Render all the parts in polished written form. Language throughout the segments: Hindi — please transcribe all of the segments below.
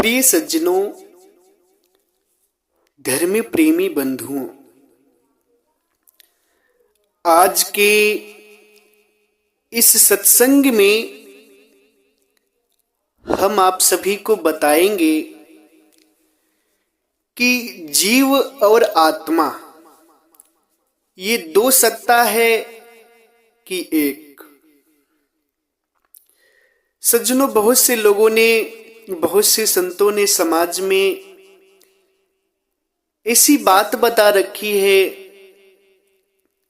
प्रिय सज्जनों, धर्म प्रेमी बंधुओं, आज के इस सत्संग में हम आप सभी को बताएंगे कि जीव और आत्मा ये दो सत्ता है कि एक। सज्जनों, बहुत से लोगों ने, बहुत से संतों ने समाज में ऐसी बात बता रखी है,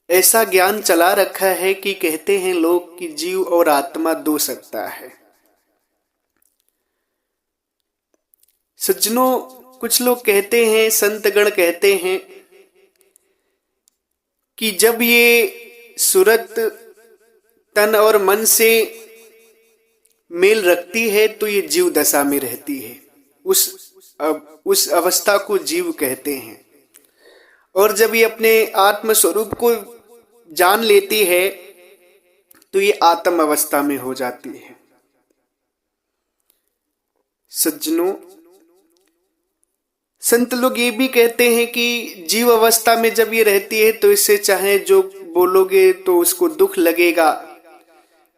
ऐसा ज्ञान चला रखा है कि कहते हैं लोग कि जीव और आत्मा दो सत्ता है। सज्जनों, कुछ लोग कहते हैं, संतगण कहते हैं कि जब ये सूरत तन और मन से मेल रखती है तो ये जीव दशा में रहती है। उस अवस्था को जीव कहते हैं। और जब ये अपने आत्म स्वरूप को जान लेती है तो ये आत्म अवस्था में हो जाती है। सज्जनों, संत लोग ये भी कहते हैं कि जीव अवस्था में जब ये रहती है तो इससे चाहे जो बोलोगे तो उसको दुख लगेगा,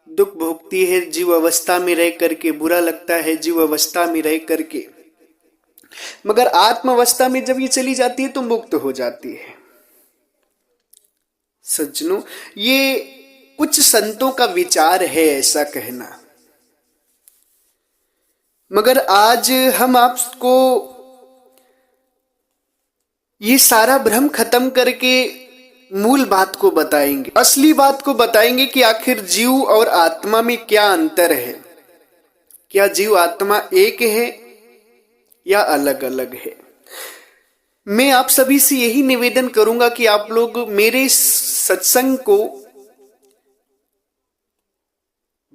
दुख भोगती है जीव अवस्था में रह करके, बुरा लगता है जीव अवस्था में रह करके, मगर आत्म अवस्था में जब ये चली जाती है तो मुक्त हो जाती है। सज्जनों, ये कुछ संतों का विचार है ऐसा कहना, मगर आज हम आपको ये सारा भ्रम खत्म करके मूल बात को बताएंगे, असली बात को बताएंगे कि आखिर जीव और आत्मा में क्या अंतर है। क्या जीव आत्मा एक है या अलग अलग है? मैं आप सभी से यही निवेदन करूंगा कि आप लोग मेरे सत्संग को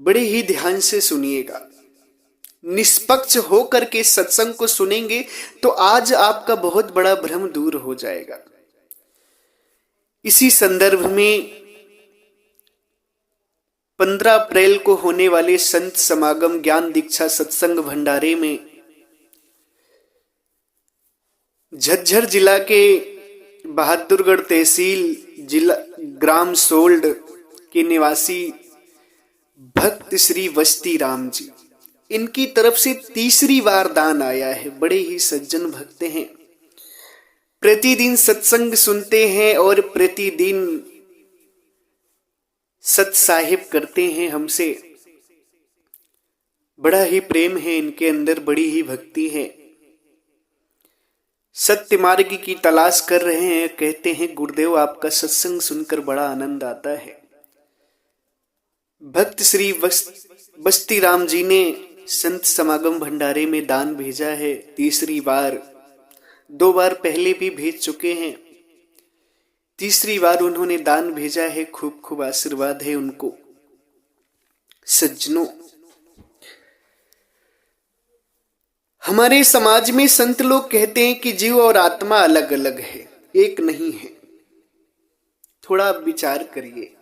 बड़े ही ध्यान से सुनिएगा। निष्पक्ष होकर के सत्संग को सुनेंगे तो आज आपका बहुत बड़ा भ्रम दूर हो जाएगा। इसी संदर्भ में 15 अप्रैल को होने वाले संत समागम ज्ञान दीक्षा सत्संग भंडारे में झज्जर जिला के बहादुरगढ़ तहसील जिला ग्राम सोल्ड के निवासी भक्त श्री वस्ती राम जी, इनकी तरफ से तीसरी बार दान आया है। बड़े ही सज्जन भक्त हैं, प्रतिदिन सत्संग सुनते हैं और प्रतिदिन सत्साहिब करते हैं हमसे। बड़ा ही प्रेम है इनके अंदर, बड़ी ही भक्ति है। सत्य मार्ग की तलाश कर रहे हैं। कहते हैं गुरुदेव आपका सत्संग सुनकर बड़ा आनंद आता है। भक्त श्री वस्ती राम जी ने संत समागम भंडारे में दान भेजा है तीसरी बार। 2 बार पहले भी भेज चुके हैं, तीसरी बार उन्होंने दान भेजा है। खूब खूब आशीर्वाद है उनको। सज्जनों, हमारे समाज में संत लोग कहते हैं कि जीव और आत्मा अलग अलग है, एक नहीं है। थोड़ा विचार करिए।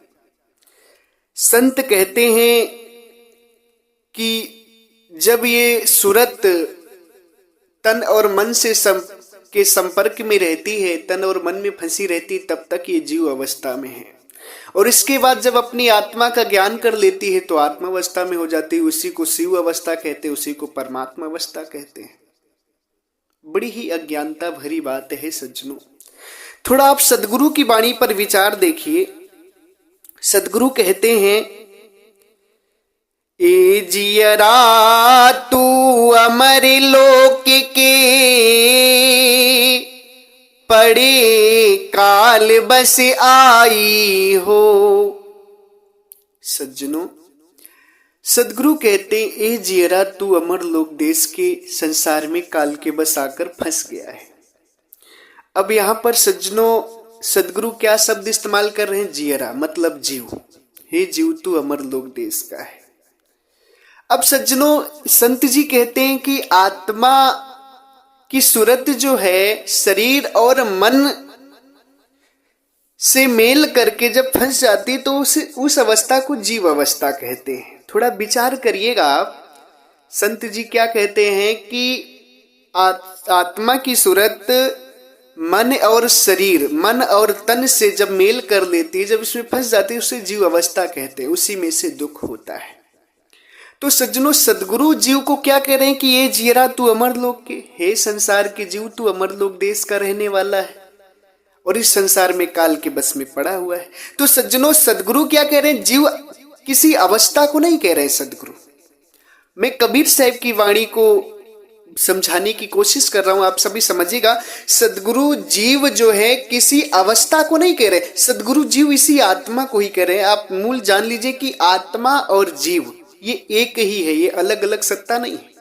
संत कहते हैं कि जब ये सूरत तन और मन से के संपर्क में रहती है, तन और मन में फंसी रहती, तब तक ये जीव अवस्था में है। और इसके बाद जब अपनी आत्मा का ज्ञान कर लेती है तो आत्मा अवस्था में हो जाती है। उसी को शिव अवस्था कहते हैं, उसी को परमात्मा अवस्था कहते हैं। बड़ी ही अज्ञानता भरी बात है सज्जनों। थोड़ा आप सदगुरु की वाणी पर विचार देखिए। सदगुरु कहते हैं, ए जियरा तू अमर लोक के पड़े काल बस आई हो। सज्जनों, सदगुरु कहते हैं, ए जियरा तू अमर लोक देश के संसार में काल के बस आकर फंस गया है। अब यहां पर सज्जनों सदगुरु क्या शब्द इस्तेमाल कर रहे हैं? जियरा मतलब जीव। हे जीव तू अमर लोक देश का है। अब सज्जनों, संत जी कहते हैं कि आत्मा की सूरत जो है शरीर और मन से मेल करके जब फंस जाती तो उस अवस्था को जीव अवस्था कहते हैं। थोड़ा विचार करिएगा आप। संत जी क्या कहते हैं कि आत्मा की सूरत मन और शरीर, मन और तन से जब मेल कर लेती है, जब इसमें फंस जाती है, उसे जीव अवस्था कहते हैं। उसी में से दुख होता है। तो सज्जनों, सदगुरु जीव को क्या कह रहे हैं कि ये जीरा तू अमर लोक के, हे संसार के जीव, तू अमर लोक देश का रहने वाला है और इस संसार में काल के बस में पड़ा हुआ है। तो सज्जनों, सदगुरु क्या कह रहे हैं? जीव किसी अवस्था को नहीं कह रहे हैं सदगुरु। मैं कबीर साहब की वाणी को समझाने की कोशिश कर रहा हूं, आप सभी समझिएगा। सदगुरु जीव जो है किसी अवस्था को नहीं कह रहे, सदगुरु जीव इसी आत्मा को ही कह रहे हैं। आप मूल जान लीजिए कि आत्मा और जीव ये एक ही है, ये अलग अलग सत्ता नहीं है।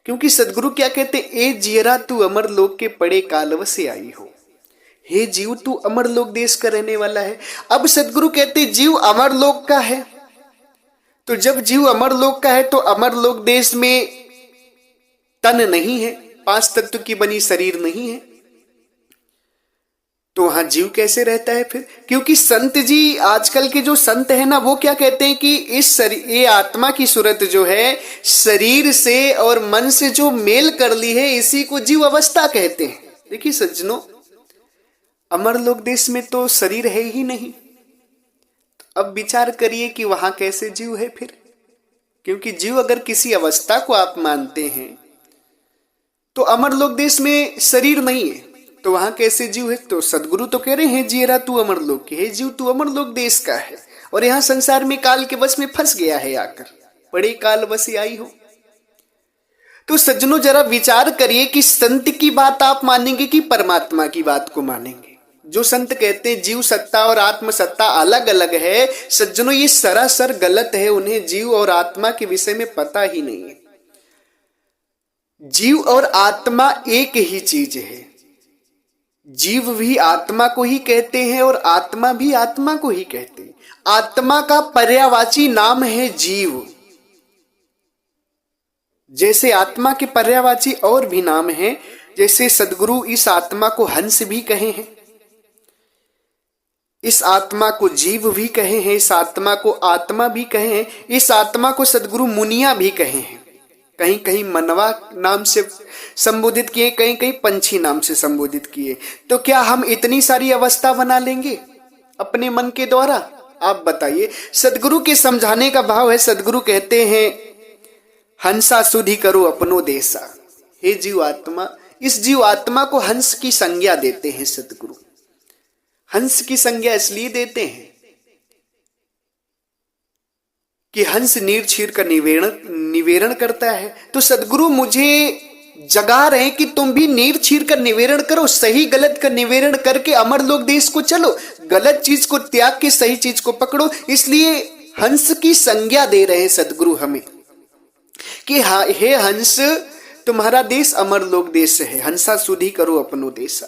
क्योंकि सदगुरु क्या कहते, ए जियरा तू अमर लोक के पड़े कालव से आई हो, हे जीव तू अमर लोक देश का रहने वाला है। अब सदगुरु कहते जीव अमर लोक का है, तो जब जीव अमर लोक का है तो अमर लोक देश में तन नहीं है, 5 तत्व की बनी शरीर नहीं है, तो वहां जीव कैसे रहता है फिर? क्योंकि संत जी, आजकल के जो संत है ना, वो क्या कहते हैं कि इस शरीर, ये आत्मा की सूरत जो है शरीर से और मन से जो मेल कर ली है, इसी को जीव अवस्था कहते हैं। देखिए सज्जनों, अमर लोक देश में तो शरीर है ही नहीं, तो अब विचार करिए कि वहां कैसे जीव है फिर? क्योंकि जीव अगर किसी अवस्था को आप मानते हैं तो अमर लोक देश में शरीर नहीं है, तो वहां कैसे जीव है? तो सदगुरु तो कह रहे हैं जीरा तू अमर लोक के, हे जीव तू अमर लोक देश का है और यहां संसार में काल के वश में फंस गया है, आकर बड़े काल वश आई हो। तो सज्जनों, जरा विचार करिए कि संत की बात आप मानेंगे कि परमात्मा की बात को मानेंगे? जो संत कहते हैं जीव सत्ता और आत्म सत्ता अलग अलग है, सज्जनों ये सरासर गलत है। उन्हें जीव और आत्मा के विषय में पता ही नहीं है। जीव और आत्मा एक ही चीज है। जीव भी आत्मा को ही कहते हैं और आत्मा भी आत्मा को ही कहते हैं। आत्मा का पर्यायवाची नाम है जीव। जैसे आत्मा के पर्यायवाची और भी नाम हैं, जैसे सदगुरु इस आत्मा को हंस भी कहे हैं, इस आत्मा को जीव भी कहे हैं, इस आत्मा को आत्मा भी कहे हैं, इस आत्मा को सदगुरु मुनिया भी कहे हैं। कहीं कहीं मनवा नाम से संबोधित किए, कहीं कहीं पंछी नाम से संबोधित किए। तो क्या हम इतनी सारी अवस्था बना लेंगे अपने मन के द्वारा? आप बताइए। सदगुरु के समझाने का भाव है, सदगुरु कहते हैं हंसा सुधि करो अपनो देसा, हे जीव आत्मा। इस जीव आत्मा को हंस की संज्ञा देते हैं सदगुरु। हंस की संज्ञा इसलिए देते हैं कि हंस नीर छीर का निवेरण करता है। तो सदगुरु मुझे जगा रहे हैं कि तुम भी नीर छीर का निवेरण करो, सही गलत का निवेरण करके अमर लोक देश को चलो, गलत चीज को त्याग के सही चीज को पकड़ो। इसलिए हंस की संज्ञा दे रहे हैं सदगुरु हमें कि हाँ, हे हंस, तुम्हारा देश अमर लोक देश है, हंसा सुधि करो अपनो देशा।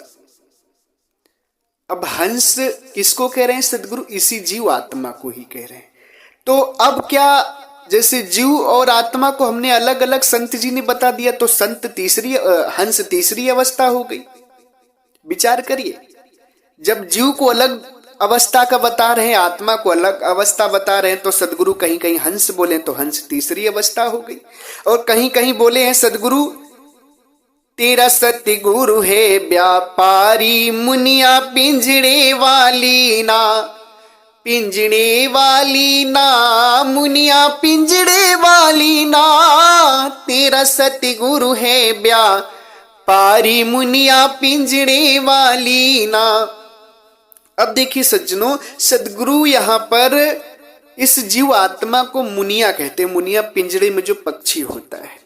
अब हंस किसको कह रहे हैं सदगुरु? इसी जीव आत्मा को ही कह रहे हैं। तो अब क्या, जैसे जीव और आत्मा को हमने अलग अलग संत जी ने बता दिया, तो संत तीसरी, हंस तीसरी अवस्था हो गई। विचार करिए, जब जीव को अलग अवस्था का बता रहे हैं, आत्मा को अलग अवस्था बता रहे हैं, तो सदगुरु कहीं कहीं हंस बोले तो हंस तीसरी अवस्था हो गई। और कहीं कहीं बोले हैं सदगुरु तेरा सत्य गुरु है व्यापारी, मुनिया पिंजड़े वाली ना, पिंजड़े वाली ना, मुनिया पिंजड़े वाली ना, तेरा सत्य गुरु है व्यापारी, मुनिया पिंजड़े वाली ना। अब देखिए सज्जनों, सदगुरु यहां पर इस जीव आत्मा को मुनिया कहते हैं। मुनिया पिंजड़े में जो पक्षी होता है,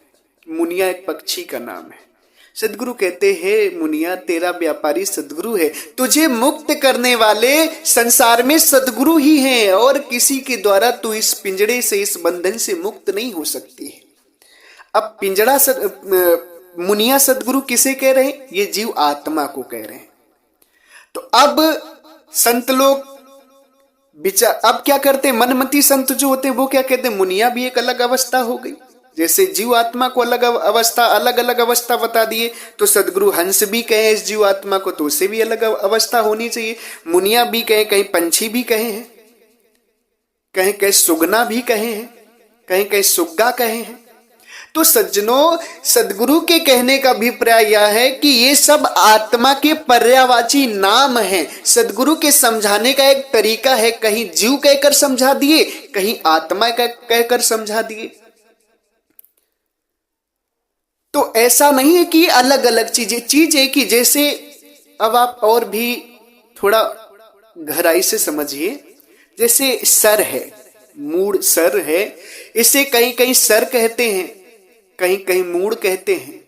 मुनिया एक पक्षी का नाम है। सदगुरु कहते हैं मुनिया तेरा व्यापारी सदगुरु है, तुझे मुक्त करने वाले संसार में सदगुरु ही हैं और किसी के द्वारा तू इस पिंजड़े से, इस बंधन से मुक्त नहीं हो सकती है। अब पिंजड़ा मुनिया सदगुरु किसे कह रहे हैं? ये जीव आत्मा को कह रहे हैं। तो अब संत लोग विचार, अब क्या करते हैं, मनमती संत जो होते हैं वो क्या कहते हैं, मुनिया भी एक अलग अवस्था हो गई। जैसे जीव आत्मा को अलग अवस्था, अलग अलग अवस्था बता दिए, तो सदगुरु हंस भी कहे इस जीव आत्मा को, तो उसे भी अलग अवस्था होनी चाहिए। मुनिया भी कहे, कहीं पंछी भी कहे हैं, कहीं कहीं सुगना भी कहे हैं, कहीं कहीं सुग्गा कहे हैं। तो सज्जनों, सदगुरु के कहने का अभिप्राय यह है कि ये सब आत्मा के पर्यायवाची नाम हैं। सदगुरु के समझाने का एक तरीका है, कहीं जीव कहकर समझा दिए, कहीं आत्मा कहकर समझा दिए। तो ऐसा नहीं है कि अलग अलग चीज एक ही। जैसे अब आप और भी थोड़ा गहराई से समझिए। जैसे सर है, मूड सर है, इसे कहीं कहीं सर कहते हैं, कहीं कहीं मूड कहते हैं,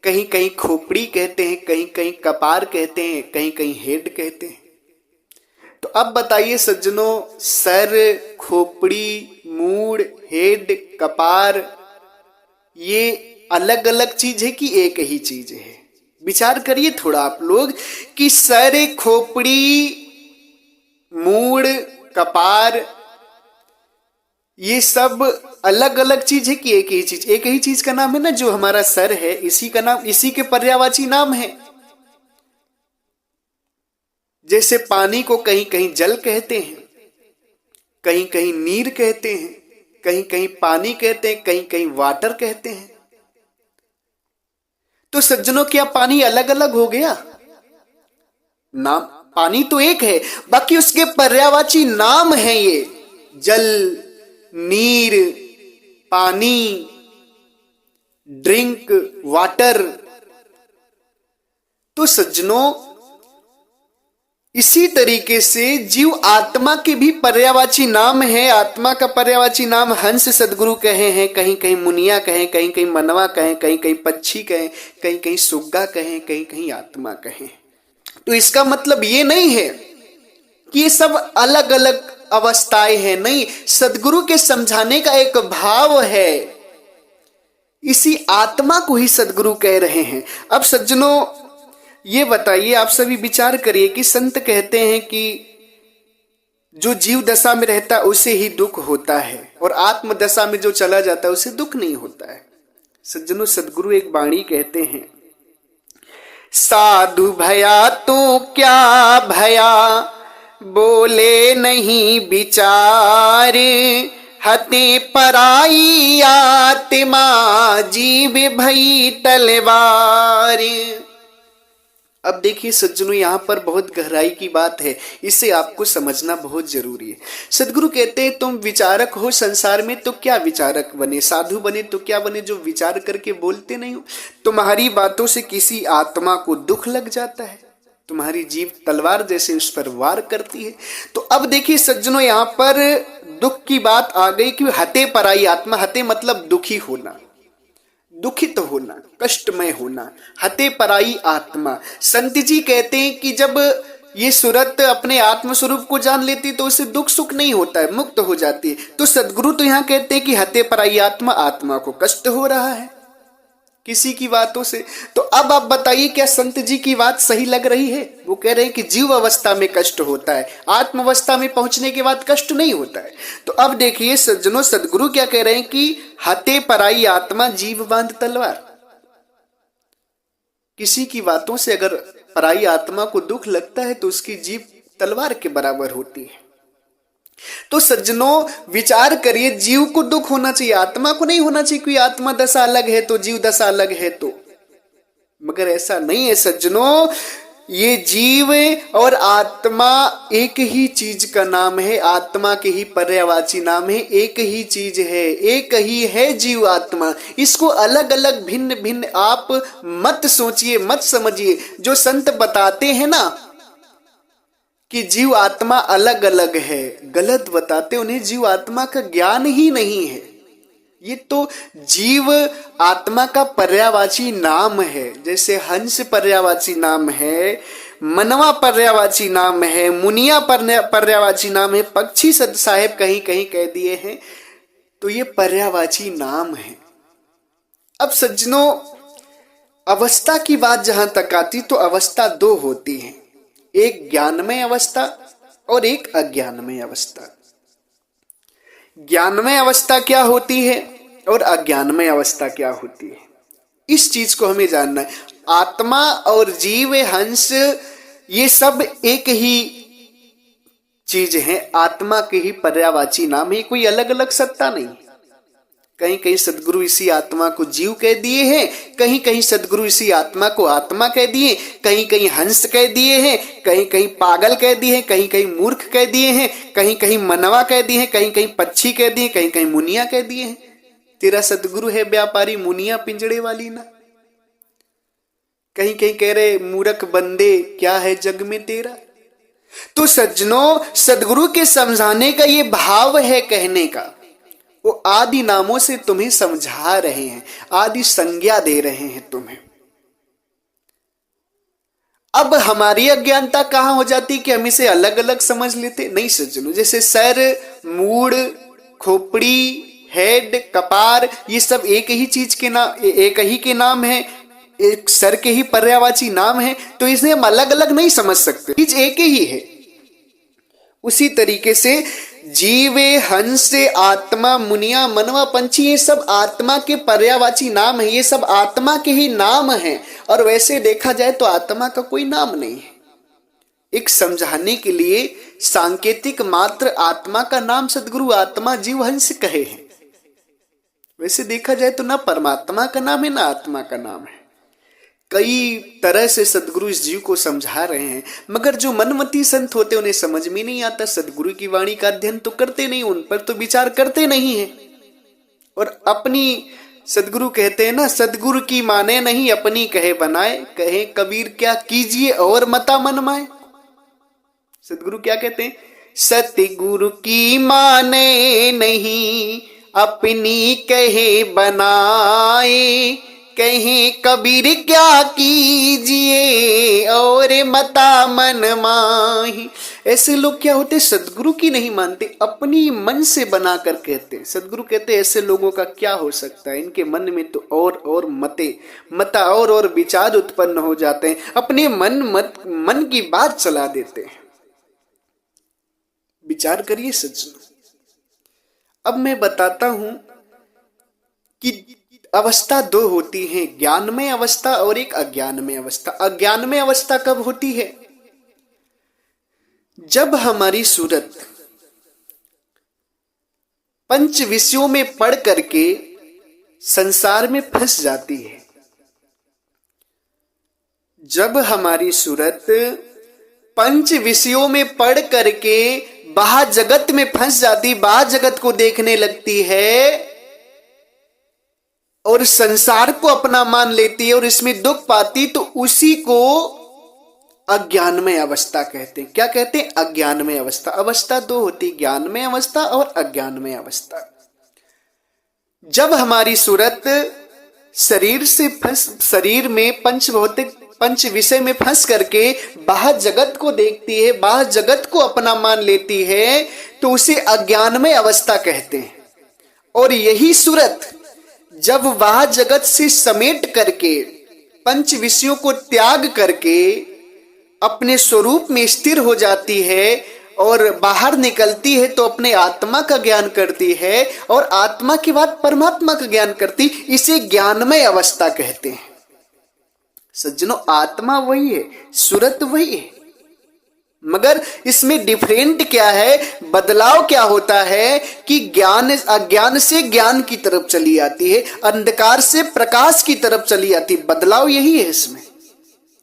कहीं कहीं खोपड़ी कहते हैं, कहीं कहीं कपार कहते हैं, कहीं कहीं हेड कहते हैं। तो अब बताइए सज्जनों, सर, खोपड़ी, मूड, हेड, कपार, ये अलग अलग चीज है कि एक ही चीज है? विचार करिए थोड़ा आप लोग कि सर, खोपड़ी, मूड, कपार, ये सब अलग अलग चीज है कि एक ही चीज? एक ही चीज का नाम है ना। जो हमारा सर है, इसी का नाम, इसी के पर्यायवाची नाम है। जैसे पानी को कहीं कहीं जल कहते हैं, कहीं कहीं नीर कहते हैं, कहीं कहीं पानी कहते हैं, कहीं कहीं वाटर कहते हैं। तो सज्जनों, क्या पानी अलग अलग हो गया? नाम पानी तो एक है, बाकी उसके पर्यायवाची नाम है ये जल, नीर, पानी, ड्रिंक, वाटर। तो सज्जनों, इसी तरीके से जीव आत्मा के भी पर्यायवाची नाम है। आत्मा का पर्यायवाची नाम हंस सदगुरु कहे हैं, कहीं कहीं मुनिया कहें, कहीं कहीं मनवा कहें, कहीं कहीं पक्षी कहें, कहीं कहीं सुग्गा कहें, कहीं कहीं आत्मा कहें। तो इसका मतलब ये नहीं है कि ये सब अलग अलग अवस्थाएं हैं, नहीं। सदगुरु के समझाने का एक भाव है, इसी आत्मा को ही सदगुरु कह रहे हैं। अब सज्जनों, ये बताइए, आप सभी विचार करिए कि संत कहते हैं कि जो जीव दशा में रहता है उसे ही दुख होता है, और आत्म दशा में जो चला जाता है उसे दुख नहीं होता है। सज्जनों, सदगुरु एक वाणी कहते हैं, साधु भया तो क्या भया, बोले नहीं विचार, हते पराई आत्मा, जीव भई तलवार। अब देखिए सज्जनों, यहां पर बहुत गहराई की बात है, इसे आपको समझना बहुत जरूरी है। सदगुरु कहते हैं, तुम विचारक हो संसार में तो क्या विचारक बने, साधु बने तो क्या बने, जो विचार करके बोलते नहीं हो। तुम्हारी बातों से किसी आत्मा को दुख लग जाता है, तुम्हारी जीभ तलवार जैसे उस पर वार करती है। तो अब देखिए सज्जनों, यहां पर दुख की बात आ गई कि हते पराई आत्मा। हते मतलब दुखी होना, दुखित होना, कष्टमय होना, हते पराई आत्मा। संत जी कहते हैं कि जब ये सूरत अपने आत्म स्वरूप को जान लेती तो उसे दुख सुख नहीं होता है, मुक्त हो जाती है। तो सदगुरु तो यहां कहते हैं कि हते पराई आत्मा, आत्मा को कष्ट हो रहा है किसी की बातों से। तो अब आप बताइए, क्या संत जी की बात सही लग रही है? वो कह रहे हैं कि जीव अवस्था में कष्ट होता है, आत्म अवस्था में पहुंचने के बाद कष्ट नहीं होता है। तो अब देखिए सज्जनों, सदगुरु क्या कह रहे हैं कि हते पराई आत्मा, जीव बांध तलवार। किसी की बातों से अगर पराई आत्मा को दुख लगता है तो उसकी जीभ तलवार के बराबर होती है। तो सज्जनों, विचार करिए, जीव को दुख होना चाहिए, आत्मा को नहीं होना चाहिए। कोई आत्मा दशा अलग है तो जीव दशा अलग है तो, मगर ऐसा नहीं है सज्जनों। ये जीव और आत्मा एक ही चीज का नाम है, आत्मा के ही पर्यायवाची नाम है, एक ही चीज है, एक ही है जीव आत्मा। इसको अलग अलग भिन्न भिन्न आप मत सोचिए, मत समझिए। जो संत बताते हैं ना कि जीव आत्मा अलग अलग है, गलत बताते। उन्हें जीव आत्मा का ज्ञान ही नहीं है। ये तो जीव आत्मा का पर्यायवाची नाम है। जैसे हंस पर्यायवाची नाम है, मनवा पर्यायवाची नाम है, मुनिया पर्यायवाची नाम है, पक्षी सद साहेब कहीं कहीं कह दिए हैं। तो ये पर्यायवाची नाम है। अब सज्जनों, अवस्था की बात जहां तक आती तो अवस्था दो होती है, एक ज्ञानमय अवस्था और एक अज्ञानमय अवस्था। ज्ञानमय अवस्था क्या होती है और अज्ञानमय अवस्था क्या होती है, इस चीज को हमें जानना है। आत्मा और जीव, हंस, ये सब एक ही चीज है, आत्मा के ही पर्यायवाची नाम है, कोई अलग अलग सत्ता नहीं। कहीं कहीं सदगुरु इसी आत्मा को जीव कह दिए हैं, कहीं कहीं सदगुरु इसी आत्मा को आत्मा कह दिए, कहीं कहीं हंस कह दिए हैं, कहीं कहीं पागल कह दिए हैं, कहीं कहीं मूर्ख कह दिए हैं, कहीं कहीं मनवा कह दिए हैं, कहीं कहीं पक्षी कह दिए, कहीं कहीं मुनिया कह दिए हैं। तेरा सदगुरु है व्यापारी मुनिया पिंजड़े वाली ना। कहीं कहीं कह रहे मूर्ख बंदे क्या है जग में तेरा। तो सज्जनों, सदगुरु के समझाने का ये भाव है कहने का। वो आदि नामों से तुम्हें समझा रहे हैं, आदि संज्ञा दे रहे हैं तुम्हें। अब हमारी अज्ञानता कहां हो जाती कि हम इसे अलग अलग समझ लेते। नहीं सज्जनों, जैसे सर, मूड, खोपड़ी, हेड, कपार, ये सब एक ही चीज के नाम, एक ही के नाम है, एक सर के ही पर्यायवाची नाम है, तो इसे हम अलग अलग नहीं समझ सकते, चीज एक ही है। उसी तरीके से जीवे, हंस, आत्मा, मुनिया, मनवा, पंछी, ये सब आत्मा के पर्यायवाची नाम है, ये सब आत्मा के ही नाम हैं। और वैसे देखा जाए तो आत्मा का कोई नाम नहीं है। एक समझाने के लिए सांकेतिक मात्र आत्मा का नाम सदगुरु आत्मा जीव हंस कहे हैं। वैसे देखा जाए तो ना परमात्मा का नाम है ना आत्मा का नाम है। कई तरह से सदगुरु इस जीव को समझा रहे हैं, मगर जो मनमती संत होते उन्हें समझ में नहीं आता। सदगुरु की वाणी का अध्ययन तो करते नहीं, उन पर तो विचार करते नहीं है। और अपनी सदगुरु कहते हैं ना, सदगुरु की माने नहीं अपनी कहे बनाए, कहे कबीर क्या कीजिए और मता मनमाए। सदगुरु क्या कहते हैं, सतगुरु की माने नहीं अपनी कहे बनाए, कहीं कबीर क्या कीजिए और मता मन माही। ऐसे लोग क्या होते, सदगुरु की नहीं मानते, अपनी मन से बनाकर कहते हैं। सदगुरु कहते हैं ऐसे लोगों का क्या हो सकता है, इनके मन में तो और मता और विचार उत्पन्न हो जाते हैं, अपने मन की बात चला देते हैं। विचार करिए सज्जनों। अब मैं बताता हूं कि अवस्था दो होती है, ज्ञानमय अवस्था और एक अज्ञानमय अवस्था। अज्ञानमय अवस्था कब होती है, जब हमारी सूरत पंच विषयों में पढ़ करके संसार में फंस जाती है। जब हमारी सूरत पंच विषयों में पढ़ करके बाहर जगत में फंस जाती, बाहर जगत को देखने लगती है और संसार को अपना मान लेती है और इसमें दुख पाती, तो उसी को अज्ञानमय अवस्था कहते हैं। क्या कहते हैं, अज्ञानमय अवस्था। अवस्था दो होती, ज्ञानमय अवस्था और अज्ञानमय अवस्था। जब हमारी सूरत शरीर में पंच भौतिक पंच विषय में फंस करके बाहर जगत को देखती है, बाहर जगत को अपना मान लेती है, तो उसे अज्ञानमय अवस्था कहते हैं। और यही सूरत जब वह जगत से समेट करके पंच विषयों को त्याग करके अपने स्वरूप में स्थिर हो जाती है और बाहर निकलती है, तो अपने आत्मा का ज्ञान करती है और आत्मा के बाद परमात्मा का ज्ञान करती, इसे ज्ञानमय अवस्था कहते हैं। सज्जनों, आत्मा वही है, सूरत वही है, मगर इसमें डिफरेंट क्या है, बदलाव क्या होता है कि ज्ञान अज्ञान से ज्ञान की तरफ चली आती है, अंधकार से प्रकाश की तरफ चली आती है। बदलाव यही है इसमें।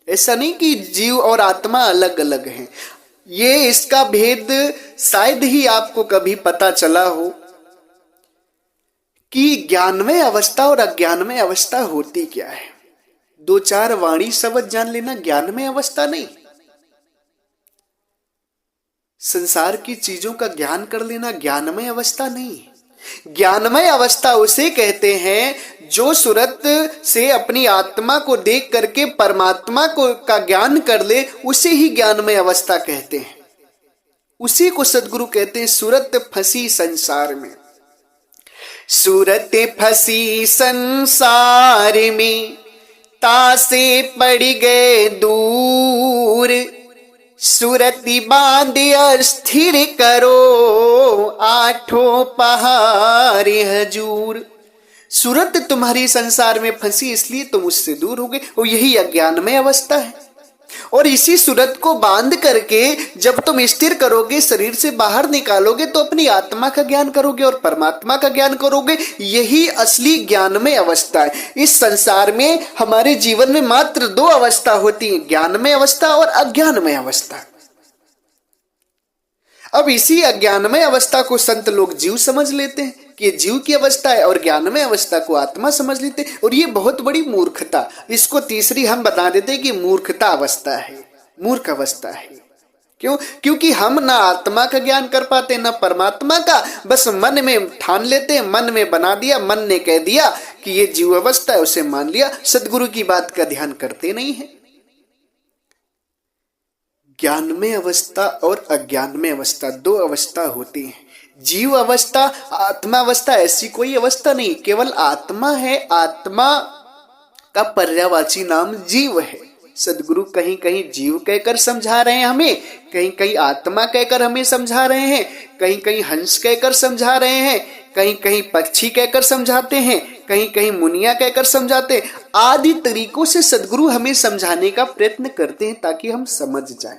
ऐसा नहीं कि जीव और आत्मा अलग अलग हैं। ये इसका भेद शायद ही आपको कभी पता चला हो कि ज्ञानमय अवस्था और अज्ञानमय अवस्था होती क्या है। दो चार वाणी शब्द जान लेना ज्ञानमय अवस्था नहीं, संसार की चीजों का ज्ञान कर लेना ज्ञानमय अवस्था नहीं। ज्ञानमय अवस्था उसे कहते हैं जो सूरत से अपनी आत्मा को देख करके परमात्मा को का ज्ञान कर ले, उसे ही ज्ञानमय अवस्था कहते हैं। उसी को सदगुरु कहते हैं सूरत फंसी संसार में। सूरत फंसी संसार में, तासे पड़ गए दूर, सूरति बांध अस्थिर करो, आठों पहाड़ हजूर। सूरत तुम्हारी संसार में फंसी इसलिए तुम उससे दूर हो गए, और यही अज्ञानमय अवस्था है। और इसी सूरत को बांध करके जब तुम स्थिर करोगे, शरीर से बाहर निकालोगे, तो अपनी आत्मा का ज्ञान करोगे और परमात्मा का ज्ञान करोगे। यही असली ज्ञानमय अवस्था है। इस संसार में हमारे जीवन में मात्र दो अवस्था होती है, ज्ञानमय अवस्था और अज्ञानमय अवस्था। अब इसी अज्ञानमय अवस्था को संत लोग जीव समझ लेते हैं कि ये जीव की अवस्था है, और ज्ञानमय अवस्था को आत्मा समझ लेते हैं। और ये बहुत बड़ी मूर्खता, इसको तीसरी हम बता देते हैं कि मूर्खता अवस्था है, मूर्ख अवस्था है। क्यों? क्योंकि हम ना आत्मा का ज्ञान कर पाते ना परमात्मा का, बस मन में ठान लेते हैं, मन में बना दिया, मन ने कह दिया कि ये जीव अवस्था है, उसे मान लिया, सदगुरु की बात का ध्यान करते नहीं है। ज्ञानमय अवस्था और अज्ञानमय अवस्था दो अवस्था होती है। जीव अवस्था, आत्मा अवस्था ऐसी कोई अवस्था नहीं, केवल आत्मा है। आत्मा का पर्यायवाची नाम जीव है। सदगुरु कहीं कहीं जीव कहकर समझा रहे हैं हमें, कहीं कहीं आत्मा कहकर हमें समझा रहे हैं, कहीं कहीं हंस कहकर समझा रहे हैं, कहीं कहीं पक्षी कहकर समझाते हैं, कहीं कहीं मुनिया कहकर समझाते हैं। आदि तरीकों से सदगुरु हमें समझाने का प्रयत्न करते हैं ताकि हम समझ जाएं।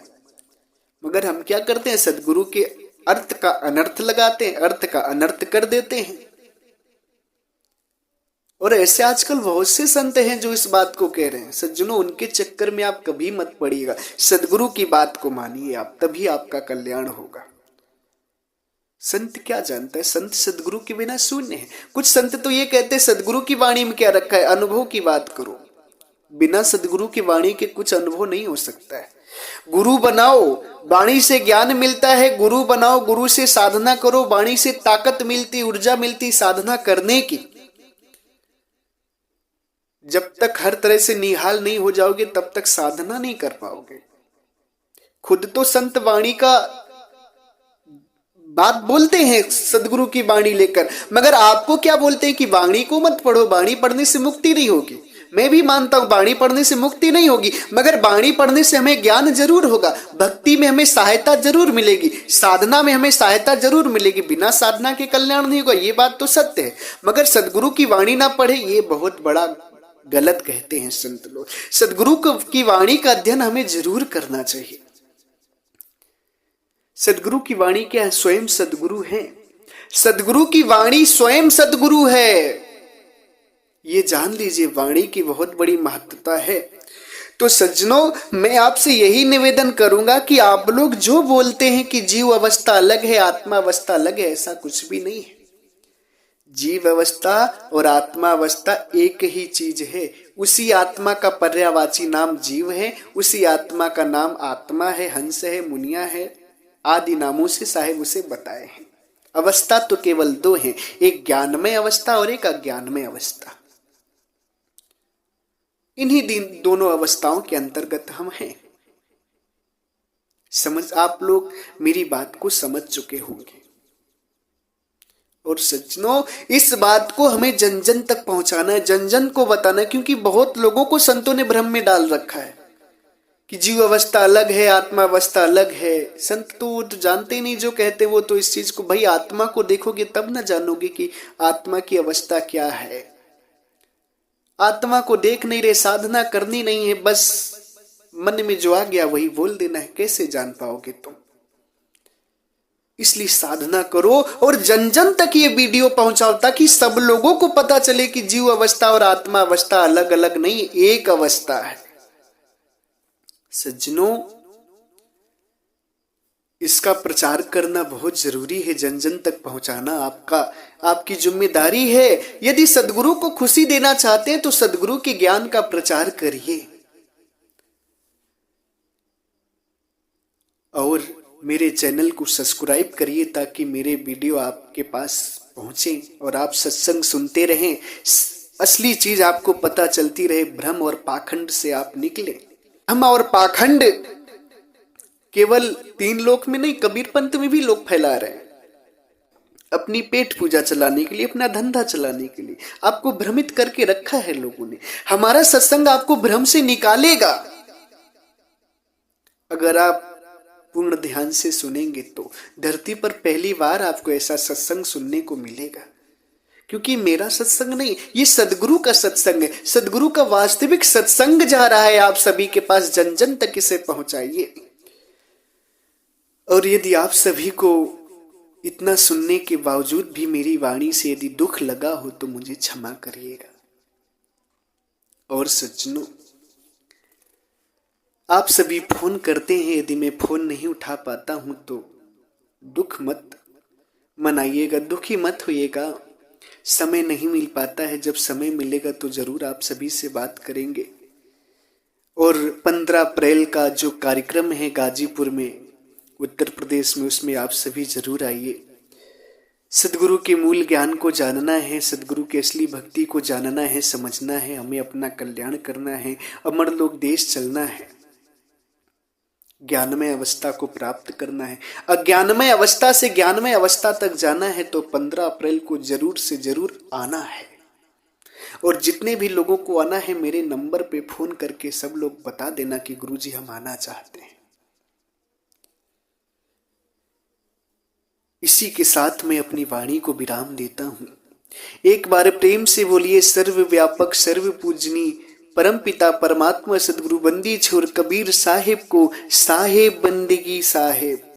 मगर हम क्या करते हैं? सदगुरु के अर्थ का अनर्थ लगाते हैं, अर्थ का अनर्थ कर देते हैं। और ऐसे आजकल बहुत से संत हैं जो इस बात को कह रहे हैं। सज्जनों, उनके चक्कर में आप कभी मत पड़िएगा। सदगुरु की बात को मानिए आप, तभी आपका कल्याण होगा। संत क्या जानता है? संत सदगुरु के बिना शून्य है। कुछ संत तो ये कहते हैं सदगुरु की वाणी में क्या रखा है, अनुभव की बात करो। बिना सदगुरु की वाणी के कुछ अनुभव नहीं हो सकता है। गुरु बनाओ, वाणी से ज्ञान मिलता है। गुरु बनाओ, गुरु से साधना करो, वाणी से ताकत मिलती, ऊर्जा मिलती साधना करने की। जब तक हर तरह से निहाल नहीं हो जाओगे तब तक साधना नहीं कर पाओगे। खुद तो संत वाणी का बात बोलते हैं सदगुरु की वाणी लेकर, मगर आपको क्या बोलते हैं कि वाणी को मत पढ़ो, वाणी पढ़ने से मुक्ति नहीं होगी। मैं भी मानता हूं वाणी पढ़ने से मुक्ति नहीं होगी, मगर वाणी पढ़ने से हमें ज्ञान जरूर होगा, भक्ति में हमें सहायता जरूर मिलेगी, साधना में हमें सहायता जरूर मिलेगी। बिना साधना के कल्याण नहीं होगा, ये बात तो सत्य है। मगर सदगुरु की वाणी ना पढ़े, ये बहुत बड़ा गलत कहते हैं संत लोग। सदगुरु की वाणी का अध्ययन हमें जरूर करना चाहिए। सदगुरु की वाणी क्या है? स्वयं सदगुरु है। सदगुरु की वाणी स्वयं सदगुरु है, ये जान लीजिए। वाणी की बहुत बड़ी महत्वता है। तो सज्जनों, मैं आपसे यही निवेदन करूंगा कि आप लोग जो बोलते हैं कि जीव अवस्था अलग है, आत्मा अवस्था अलग है, ऐसा कुछ भी नहीं है। जीव अवस्था और आत्मा अवस्था एक ही चीज है। उसी आत्मा का पर्यायवाची नाम जीव है, उसी आत्मा का नाम आत्मा है, हंस है, मुनिया है, आदि नामों से साहेब उसे बताए हैं। अवस्था तो केवल दो हैं, एक ज्ञानमय अवस्था और एक अज्ञानमय अवस्था। इन्हीं दोनों अवस्थाओं के अंतर्गत हम हैं। आप लोग मेरी बात को समझ चुके होंगे। और सज्जनों, इस बात को हमें जन जन तक पहुंचाना है, जन जन को बताना है, क्योंकि बहुत लोगों को संतों ने भ्रम में डाल रखा है कि जीव अवस्था अलग है, आत्मा अवस्था अलग है। संत तो जानते नहीं, जो कहते वो तो इस चीज को, भाई आत्मा को देखोगे तब ना जानोगे कि आत्मा की अवस्था क्या है। आत्मा को देख नहीं रहे, साधना करनी नहीं है, बस मन में जो आ गया वही बोल देना है, कैसे जान पाओगे तुम? इसलिए साधना करो और जन जन तक ये वीडियो पहुंचाओ, ताकि सब लोगों को पता चले कि जीव अवस्था और आत्मा अवस्था अलग अलग नहीं, एक अवस्था है। सज्जनों, इसका प्रचार करना बहुत जरूरी है, जन जन तक पहुंचाना आपकी जिम्मेदारी है। यदि सदगुरु को खुशी देना चाहते हैं तो सदगुरु के ज्ञान का प्रचार करिए। और मेरे चैनल को सब्सक्राइब करिए ताकि मेरे वीडियो आपके पास पहुंचे और आप सत्संग सुनते रहें, असली चीज आपको पता चलती रहे, भ्रम और पाखंड से आप निकले। हम और पाखंड केवल 3 लोक में नहीं, कबीर पंथ में भी लोग फैला रहे हैं, अपनी पेट पूजा चलाने के लिए, अपना धंधा चलाने के लिए। आपको भ्रमित करके रखा है लोगों ने। हमारा सत्संग आपको भ्रम से निकालेगा। अगर आप पूर्ण ध्यान से सुनेंगे तो धरती पर पहली बार आपको ऐसा सत्संग सुनने को मिलेगा क्योंकि मेरा सत्संग नहीं, ये सदगुरु का सत्संग है। सदगुरु का वास्तविक सत्संग जा रहा है आप सभी के पास, जन जन तक इसे पहुंचाइए। और यदि आप सभी को इतना सुनने के बावजूद भी मेरी वाणी से यदि दुख लगा हो तो मुझे क्षमा करिएगा। और सज्जनों, आप सभी फोन करते हैं, यदि मैं फोन नहीं उठा पाता हूं तो दुख मत मनाइएगा, दुखी मत होइएगा। समय नहीं मिल पाता है, जब समय मिलेगा तो जरूर आप सभी से बात करेंगे। और 15 अप्रैल का जो कार्यक्रम है गाजीपुर में, उत्तर प्रदेश में, उसमें आप सभी जरूर आइए। सदगुरु के मूल ज्ञान को जानना है, सदगुरु की असली भक्ति को जानना है, समझना है, हमें अपना कल्याण करना है, अमर लोक देश चलना है, ज्ञानमय अवस्था को प्राप्त करना है, अज्ञानमय अवस्था से ज्ञानमय अवस्था तक जाना है। तो 15 अप्रैल को जरूर से जरूर आना है। और जितने भी लोगों को आना है, मेरे नंबर पे फोन करके सब लोग बता देना कि गुरुजी हम आना चाहते हैं। इसी के साथ मैं अपनी वाणी को विराम देता हूं। एक बार प्रेम से बोलिए, सर्वव्यापक सर्व पूजनी परम पिता परमात्मा सदगुरु बंदी छोर कबीर साहिब को साहेब बंदगी साहेब।